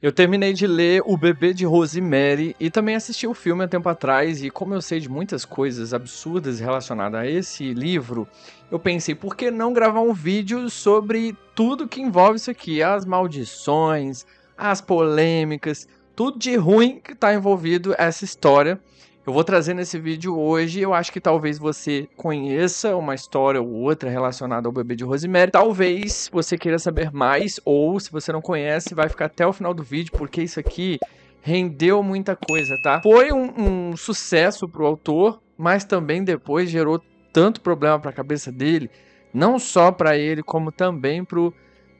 Eu terminei de ler O Bebê de Rosemary e também assisti o filme há tempo atrás, e como eu sei de muitas coisas absurdas relacionadas a esse livro, eu pensei, por que não gravar um vídeo sobre tudo que envolve isso aqui? As maldições, as polêmicas, tudo de ruim que está envolvido essa história. Eu vou trazer nesse vídeo hoje. Eu acho que talvez você conheça uma história ou outra relacionada ao Bebê de Rosemary. Talvez você queira saber mais, ou se você não conhece, vai ficar até o final do vídeo, porque isso aqui rendeu muita coisa, tá? Foi um sucesso pro autor, mas também depois gerou tanto problema pra cabeça dele, não só pra ele, como também pro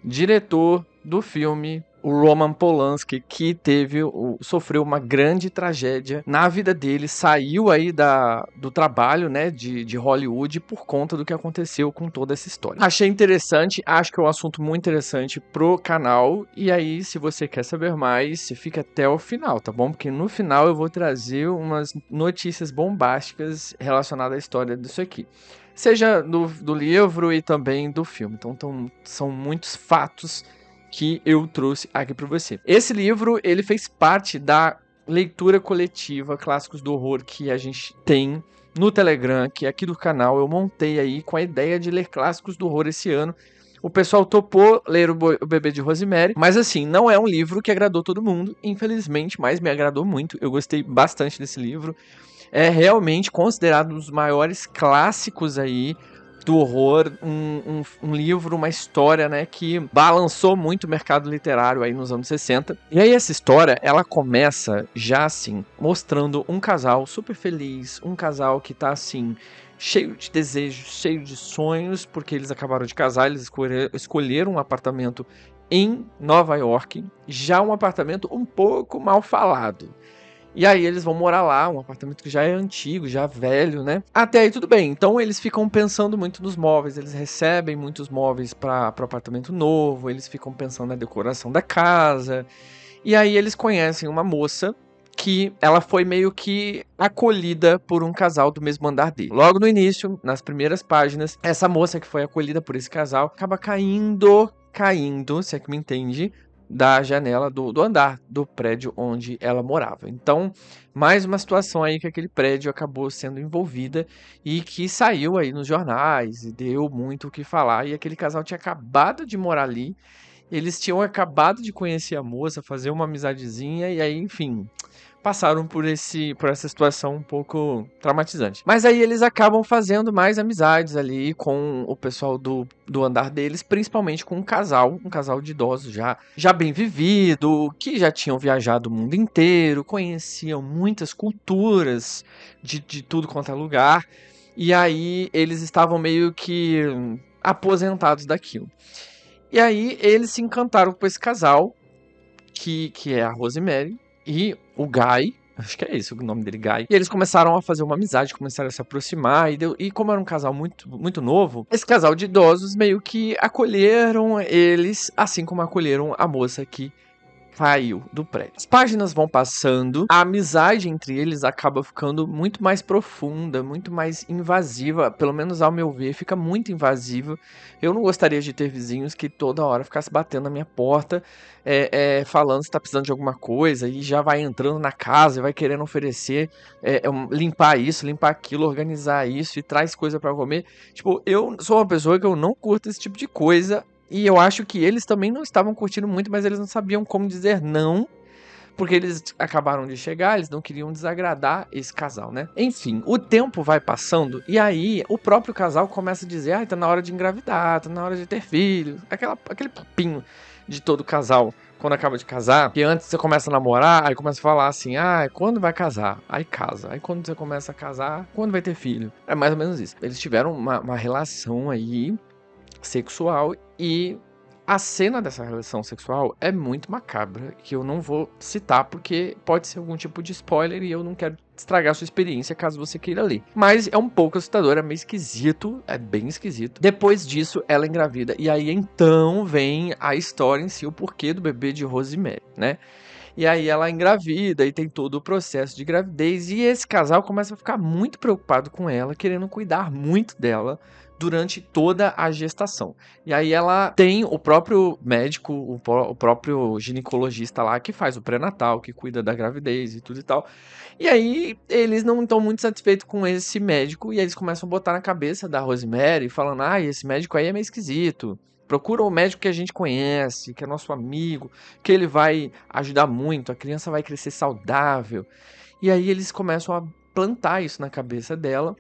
diretor do filme, o Roman Polanski, que sofreu uma grande tragédia na vida dele, saiu aí do trabalho, né, de Hollywood por conta do que aconteceu com toda essa história. Achei interessante, acho que é um assunto muito interessante pro canal, e aí se você quer saber mais, você fica até o final, tá bom? Porque no final eu vou trazer umas notícias bombásticas relacionadas à história disso aqui. Seja do livro e também do filme. Então são muitos fatos que eu trouxe aqui para você. Esse livro, ele fez parte da leitura coletiva Clássicos do Horror que a gente tem no Telegram, que é aqui do canal. Eu montei aí com a ideia de ler Clássicos do Horror esse ano. O pessoal topou ler o Bebê de Rosemary, mas assim, não é um livro que agradou todo mundo, infelizmente, mas me agradou muito. Eu gostei bastante desse livro. É realmente considerado um dos maiores clássicos aí do horror, um livro, uma história, né, que balançou muito o mercado literário aí nos anos 60. E aí essa história, ela começa já assim, mostrando um casal super feliz, um casal que tá assim, cheio de desejos, cheio de sonhos, porque eles acabaram de casar, eles escolheram um apartamento em Nova York, já um apartamento um pouco mal falado. E aí eles vão morar lá, um apartamento que já é antigo, já velho, né? Até aí tudo bem. Então eles ficam pensando muito nos móveis, eles recebem muitos móveis para o apartamento novo, eles ficam pensando na decoração da casa. E aí eles conhecem uma moça que ela foi meio que acolhida por um casal do mesmo andar dele. Logo no início, nas primeiras páginas, essa moça que foi acolhida por esse casal acaba caindo, se é que me entende, da janela do andar do prédio onde ela morava. Então, mais uma situação aí que aquele prédio acabou sendo envolvida e que saiu aí nos jornais e deu muito o que falar. E aquele casal tinha acabado de morar ali, eles tinham acabado de conhecer a moça, fazer uma amizadezinha e aí, enfim, passaram por essa situação um pouco traumatizante. Mas aí eles acabam fazendo mais amizades ali com o pessoal do andar deles, principalmente com um casal de idosos já bem vivido, que já tinham viajado o mundo inteiro, conheciam muitas culturas de tudo quanto é lugar, e aí eles estavam meio que aposentados daquilo. E aí eles se encantaram com esse casal, que é a Rosemary e o Guy. Acho que é esse o nome dele, Guy. E eles começaram a fazer uma amizade, começaram a se aproximar. E como era um casal muito, muito novo, esse casal de idosos meio que acolheram eles, assim como acolheram a moça que caiu do prédio. As páginas vão passando, a amizade entre eles acaba ficando muito mais profunda, muito mais invasiva, pelo menos ao meu ver, fica muito invasiva. Eu não gostaria de ter vizinhos que toda hora ficasse batendo na minha porta, falando se tá precisando de alguma coisa, e já vai entrando na casa e vai querendo oferecer, limpar isso, limpar aquilo, organizar isso e traz coisa pra comer. Tipo, eu sou uma pessoa que eu não curto esse tipo de coisa. E eu acho que eles também não estavam curtindo muito, mas eles não sabiam como dizer não, porque eles acabaram de chegar, eles não queriam desagradar esse casal, né? Enfim, o tempo vai passando e aí o próprio casal começa a dizer: tá na hora de engravidar, tá na hora de ter filho. Aquele papinho de todo casal quando acaba de casar, que antes você começa a namorar, aí começa a falar assim: quando vai casar? Aí casa. Aí quando você começa a casar, quando vai ter filho? É mais ou menos isso. Eles tiveram uma relação aí sexual, e a cena dessa relação sexual é muito macabra, que eu não vou citar porque pode ser algum tipo de spoiler e eu não quero estragar a sua experiência caso você queira ler. Mas é um pouco assustador, é meio esquisito, é bem esquisito. Depois disso, ela engravida, e aí então vem a história em si, o porquê do bebê de Rosemary, né? E aí ela engravida e tem todo o processo de gravidez. E esse casal começa a ficar muito preocupado com ela, querendo cuidar muito dela, durante toda a gestação. E aí ela tem o próprio médico, o próprio ginecologista lá que faz o pré-natal, que cuida da gravidez e tudo e tal. E aí eles não estão muito satisfeitos com esse médico e eles começam a botar na cabeça da Rosemary, falando: ah, esse médico aí é meio esquisito. Procura um médico que a gente conhece, que é nosso amigo, que ele vai ajudar muito, a criança vai crescer saudável. E aí eles começam a plantar isso na cabeça dela.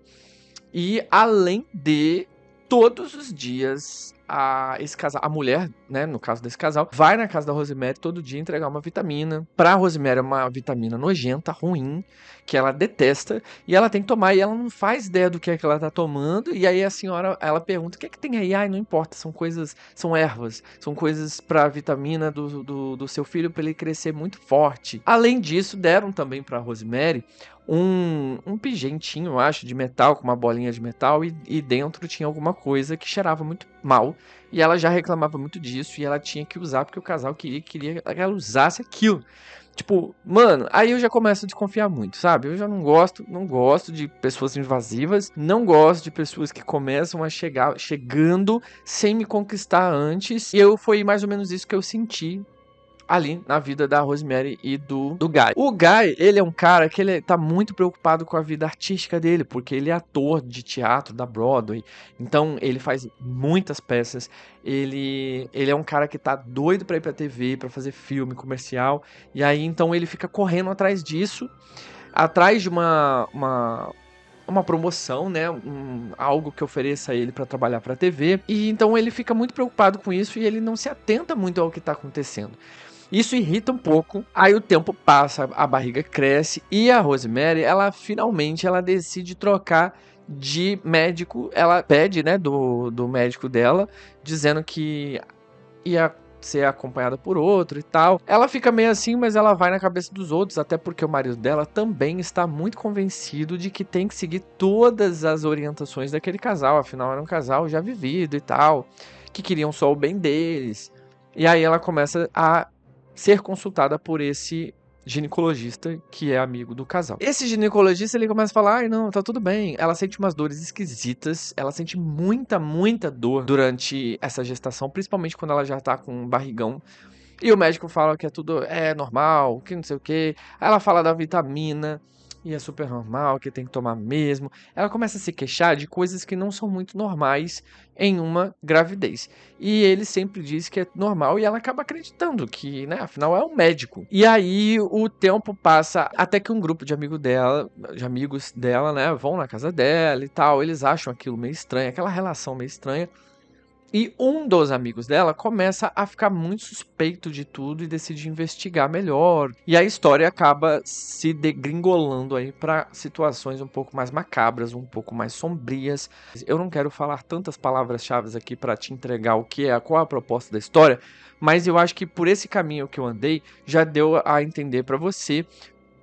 E além de todos os dias esse casal, a mulher, né, no caso desse casal, vai na casa da Rosemary todo dia entregar uma vitamina. Pra Rosemary é uma vitamina nojenta, ruim, que ela detesta, e ela tem que tomar, e ela não faz ideia do que é que ela tá tomando, e aí a senhora, ela pergunta: o que é que tem aí? Ai, não importa, são coisas, são ervas, são coisas pra vitamina do seu filho, pra ele crescer muito forte. Além disso, deram também pra Rosemary um pingentinho, eu acho, de metal, com uma bolinha de metal, e dentro tinha alguma coisa que cheirava muito mal. E ela já reclamava muito disso, e ela tinha que usar, porque o casal queria que ela usasse aquilo. Tipo, mano, aí eu já começo a desconfiar muito, sabe? Eu já não gosto de pessoas invasivas, não gosto de pessoas que começam a chegando sem me conquistar antes. E foi mais ou menos isso que eu senti ali na vida da Rosemary e do Guy. O Guy, ele é um cara que ele tá muito preocupado com a vida artística dele, porque ele é ator de teatro da Broadway, então ele faz muitas peças, ele é um cara que tá doido pra ir pra TV, pra fazer filme, comercial, e aí então ele fica correndo atrás disso, atrás de uma promoção, né, algo que ofereça a ele para trabalhar para a TV, e então ele fica muito preocupado com isso e ele não se atenta muito ao que está acontecendo. Isso irrita um pouco, aí o tempo passa, a barriga cresce e a Rosemary, ela finalmente ela decide trocar de médico, ela pede, né, do médico dela, dizendo que ia ser acompanhada por outro e tal. Ela fica meio assim, mas ela vai na cabeça dos outros, até porque o marido dela também está muito convencido de que tem que seguir todas as orientações daquele casal, afinal era um casal já vivido e tal, que queriam só o bem deles. E aí ela começa a ser consultada por esse ginecologista que é amigo do casal. Esse ginecologista, ele começa a falar: ai, não, tá tudo bem. Ela sente umas dores esquisitas, ela sente muita dor durante essa gestação, principalmente quando ela já tá com um barrigão. E o médico fala que é tudo normal, que não sei o que. Aí ela fala da vitamina, e é super normal, que tem que tomar mesmo. Ela começa a se queixar de coisas que não são muito normais em uma gravidez. E ele sempre diz que é normal e ela acaba acreditando que, né, afinal é um médico. E aí o tempo passa até que um grupo de amigos dela, né, vão na casa dela e tal. Eles acham aquilo meio estranho, aquela relação meio estranha. E um dos amigos dela começa a ficar muito suspeito de tudo e decide investigar melhor. E a história acaba se degringolando aí para situações um pouco mais macabras, um pouco mais sombrias. Eu não quero falar tantas palavras-chave aqui para te entregar qual é a proposta da história, mas eu acho que por esse caminho que eu andei já deu a entender para você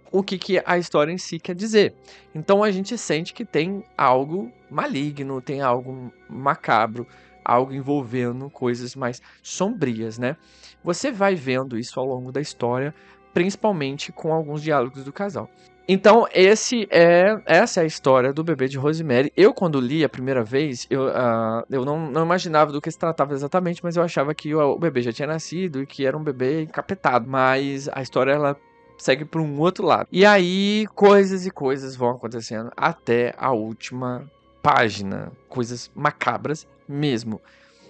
o que a história em si quer dizer. Então a gente sente que tem algo maligno, tem algo macabro, algo envolvendo coisas mais sombrias, né? Você vai vendo isso ao longo da história, principalmente com alguns diálogos do casal. Então, essa é a história do bebê de Rosemary. Eu, quando li a primeira vez, eu não imaginava do que se tratava exatamente, mas eu achava que o bebê já tinha nascido e que era um bebê encapetado. Mas a história, ela segue para um outro lado. E aí, coisas e coisas vão acontecendo até a última página. Coisas macabras mesmo.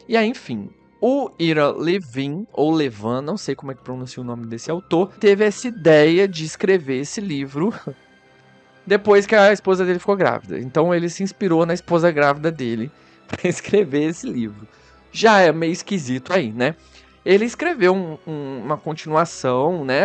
E aí, enfim, o Ira Levin, ou Levan, não sei como é que pronuncia o nome desse autor, teve essa ideia de escrever esse livro depois que a esposa dele ficou grávida. Então ele se inspirou na esposa grávida dele para escrever esse livro. Já é meio esquisito aí, né? Ele escreveu uma continuação, né?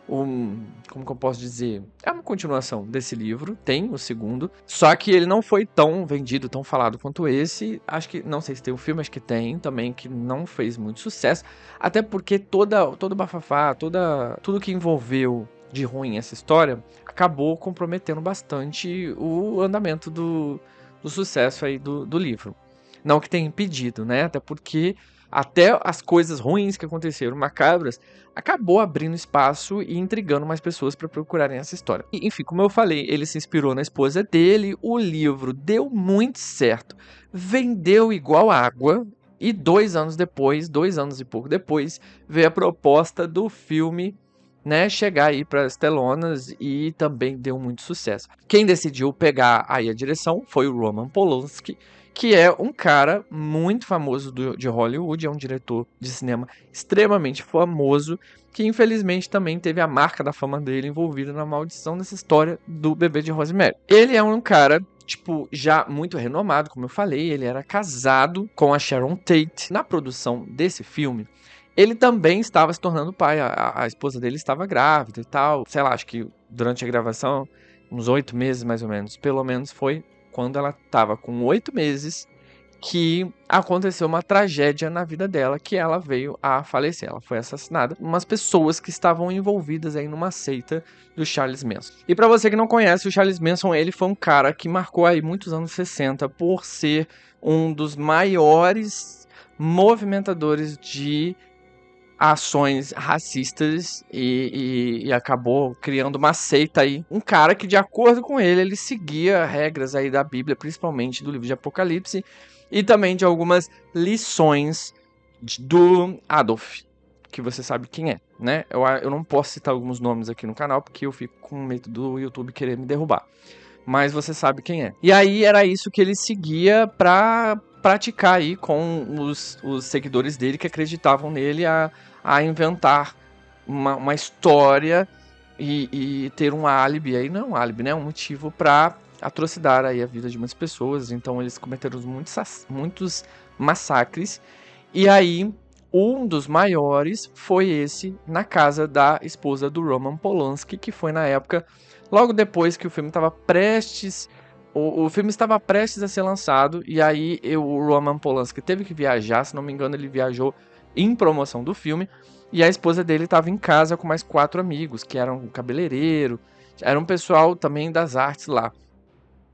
Como que eu posso dizer? É uma continuação desse livro, tem o segundo, só que ele não foi tão vendido, tão falado quanto esse. Acho que, não sei se tem o filme, acho que tem também, que não fez muito sucesso, até porque todo bafafá, tudo que envolveu de ruim essa história, acabou comprometendo bastante o andamento do sucesso aí do livro. Não que tenha impedido, né? Até porque até as coisas ruins que aconteceram, macabras, acabou abrindo espaço e intrigando mais pessoas para procurarem essa história. E, enfim, como eu falei, ele se inspirou na esposa dele, o livro deu muito certo, vendeu igual água, e 2 anos depois, 2 anos e pouco depois, veio a proposta do filme, né, chegar aí para as telonas e também deu muito sucesso. Quem decidiu pegar aí a direção foi o Roman Polanski, que é um cara muito famoso de Hollywood, é um diretor de cinema extremamente famoso, que infelizmente também teve a marca da fama dele envolvida na maldição dessa história do bebê de Rosemary. Ele é um cara, tipo, já muito renomado, como eu falei, ele era casado com a Sharon Tate. Na produção desse filme, ele também estava se tornando pai, a esposa dele estava grávida e tal, sei lá, acho que durante a gravação, uns 8 meses mais ou menos, pelo menos foi quando ela estava com 8 meses que aconteceu uma tragédia na vida dela, que ela veio a falecer, ela foi assassinada, umas pessoas que estavam envolvidas aí numa seita do Charles Manson. E para você que não conhece, o Charles Manson, ele foi um cara que marcou aí muitos anos 60 por ser um dos maiores movimentadores de ações racistas e acabou criando uma seita aí. Um cara que, de acordo com ele seguia regras aí da Bíblia, principalmente do livro de Apocalipse, e também de algumas lições do Adolf, que você sabe quem é, né? Eu não posso citar alguns nomes aqui no canal, porque eu fico com medo do YouTube querer me derrubar. Mas você sabe quem é. E aí era isso que ele seguia pra praticar aí com os seguidores dele que acreditavam nele a inventar uma história e ter um álibi aí, não um álibi, né? Um motivo pra atrocidar aí a vida de muitas pessoas. Então eles cometeram muitos massacres. E aí um dos maiores foi esse na casa da esposa do Roman Polanski, que foi na época logo depois que o filme estava prestes. O filme estava prestes a ser lançado. E aí o Roman Polanski teve que viajar. Se não me engano, ele viajou em promoção do filme. E a esposa dele estava em casa com mais 4 amigos, que eram um cabeleireiro. Era um pessoal também das artes lá.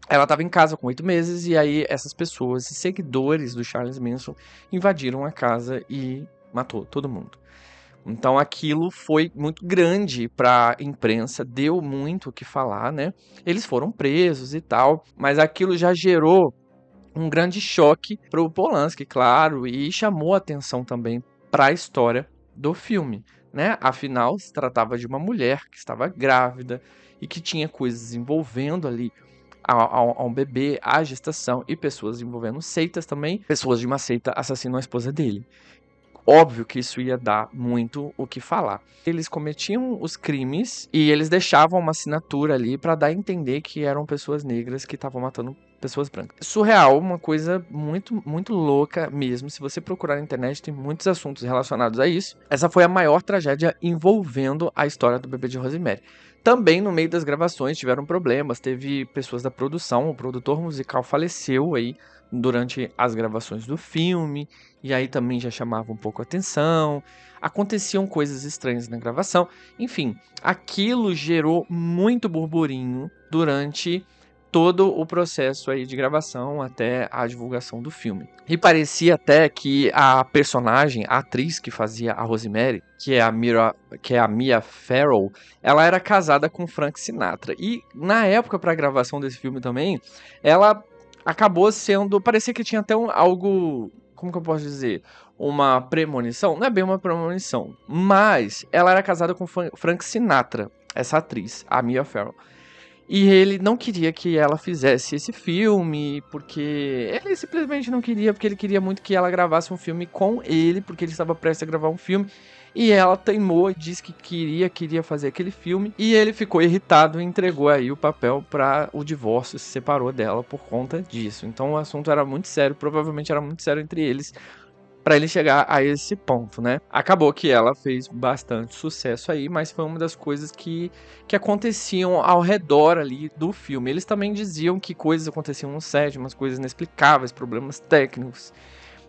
Ela estava em casa com 8 meses. E aí essas pessoas, seguidores do Charles Manson, invadiram a casa e matou todo mundo. Então aquilo foi muito grande para a imprensa, deu muito o que falar, né? Eles foram presos e tal, mas aquilo já gerou um grande choque para o Polanski, claro, e chamou a atenção também para a história do filme, né? Afinal, se tratava de uma mulher que estava grávida e que tinha coisas envolvendo ali ao bebê, a gestação e pessoas envolvendo seitas também. Pessoas de uma seita assassinam a esposa dele. Óbvio que isso ia dar muito o que falar. Eles cometiam os crimes e eles deixavam uma assinatura ali para dar a entender que eram pessoas negras que estavam matando pessoas brancas. Surreal, uma coisa muito, muito louca mesmo. Se você procurar na internet, tem muitos assuntos relacionados a isso. Essa foi a maior tragédia envolvendo a história do bebê de Rosemary. Também no meio das gravações tiveram problemas, teve pessoas da produção, o produtor musical faleceu aí durante as gravações do filme, e aí também já chamava um pouco a atenção, aconteciam coisas estranhas na gravação, enfim, aquilo gerou muito burburinho durante todo o processo aí de gravação até a divulgação do filme. E parecia até que a personagem, a atriz que fazia a Rosemary, que é a Mia Farrow, ela era casada com Frank Sinatra. E na época para a gravação desse filme também, ela acabou sendo, parecia que tinha até algo, como que eu posso dizer, uma premonição, não é bem uma premonição, mas ela era casada com Frank Sinatra, essa atriz, a Mia Farrow. E ele não queria que ela fizesse esse filme, porque ele simplesmente não queria, porque ele queria muito que ela gravasse um filme com ele, porque ele estava prestes a gravar um filme. E ela teimou, disse que queria fazer aquele filme. E ele ficou irritado e entregou aí o papel para o divórcio, se separou dela por conta disso. Então o assunto era muito sério, provavelmente era muito sério entre eles, para ele chegar a esse ponto, né? Acabou que ela fez bastante sucesso aí, mas foi uma das coisas que aconteciam ao redor ali do filme. Eles também diziam que coisas aconteciam no set, umas coisas inexplicáveis, problemas técnicos.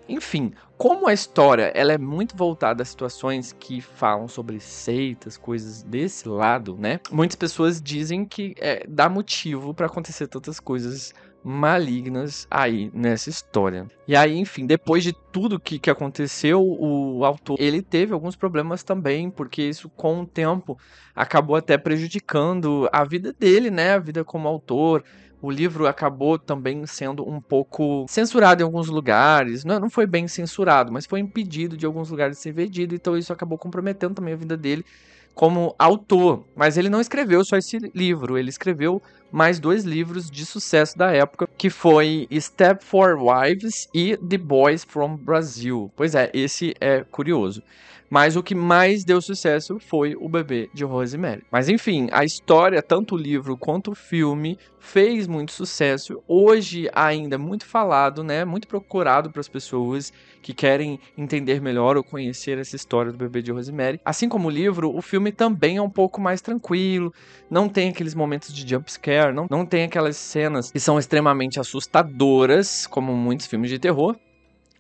Enfim, como a história ela é muito voltada a situações que falam sobre seitas, coisas desse lado, né? Muitas pessoas dizem que dá motivo para acontecer tantas coisas malignas aí nessa história. E aí, enfim, depois de tudo que aconteceu, o autor, ele teve alguns problemas também, porque isso com o tempo acabou até prejudicando a vida dele, né, a vida como autor. O livro acabou também sendo um pouco censurado em alguns lugares. Não foi bem censurado, mas foi impedido de alguns lugares de ser vendido. Então isso acabou comprometendo também a vida dele como autor. Mas ele não escreveu só esse livro. Ele escreveu mais 2 livros de sucesso da época, que foi Stepford Wives e The Boys from Brazil. Pois é, esse é curioso. Mas o que mais deu sucesso foi O Bebê de Rosemary. Mas enfim, a história, tanto o livro quanto o filme, fez muito sucesso. Hoje ainda é muito falado, né? Muito procurado para as pessoas que querem entender melhor ou conhecer essa história do Bebê de Rosemary. Assim como o livro, o filme também é um pouco mais tranquilo. Não tem aqueles momentos de jump scare, não tem aquelas cenas que são extremamente assustadoras, como muitos filmes de terror.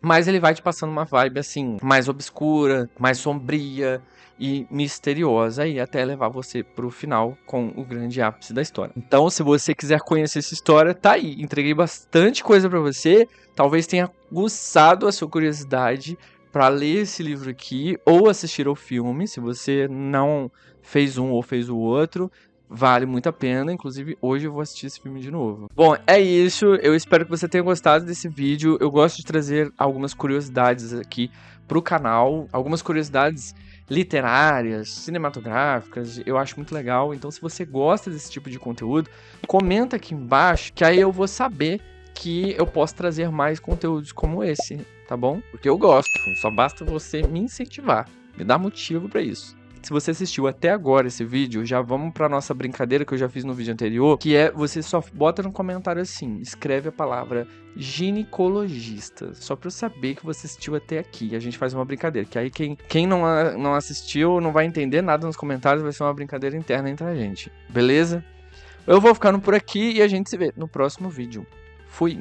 Mas ele vai te passando uma vibe, assim, mais obscura, mais sombria e misteriosa, e até levar você pro final com o grande ápice da história. Então, se você quiser conhecer essa história, tá aí. Entreguei bastante coisa pra você. Talvez tenha aguçado a sua curiosidade pra ler esse livro aqui, ou assistir ao filme, se você não fez um ou fez o outro. Vale muito a pena, inclusive hoje eu vou assistir esse filme de novo. Bom, é isso, eu espero que você tenha gostado desse vídeo. Eu gosto de trazer algumas curiosidades aqui pro canal, algumas curiosidades literárias, cinematográficas, eu acho muito legal. Então se você gosta desse tipo de conteúdo, comenta aqui embaixo, que aí eu vou saber que eu posso trazer mais conteúdos como esse, tá bom? Porque eu gosto, só basta você me incentivar, me dar motivo pra isso. Se você assistiu até agora esse vídeo, já vamos pra nossa brincadeira que eu já fiz no vídeo anterior, que é, você só bota no comentário assim, escreve a palavra ginecologista, só pra eu saber que você assistiu até aqui. A gente faz uma brincadeira, que aí quem não assistiu não vai entender nada nos comentários, vai ser uma brincadeira interna entre a gente, beleza? Eu vou ficando por aqui e a gente se vê no próximo vídeo. Fui!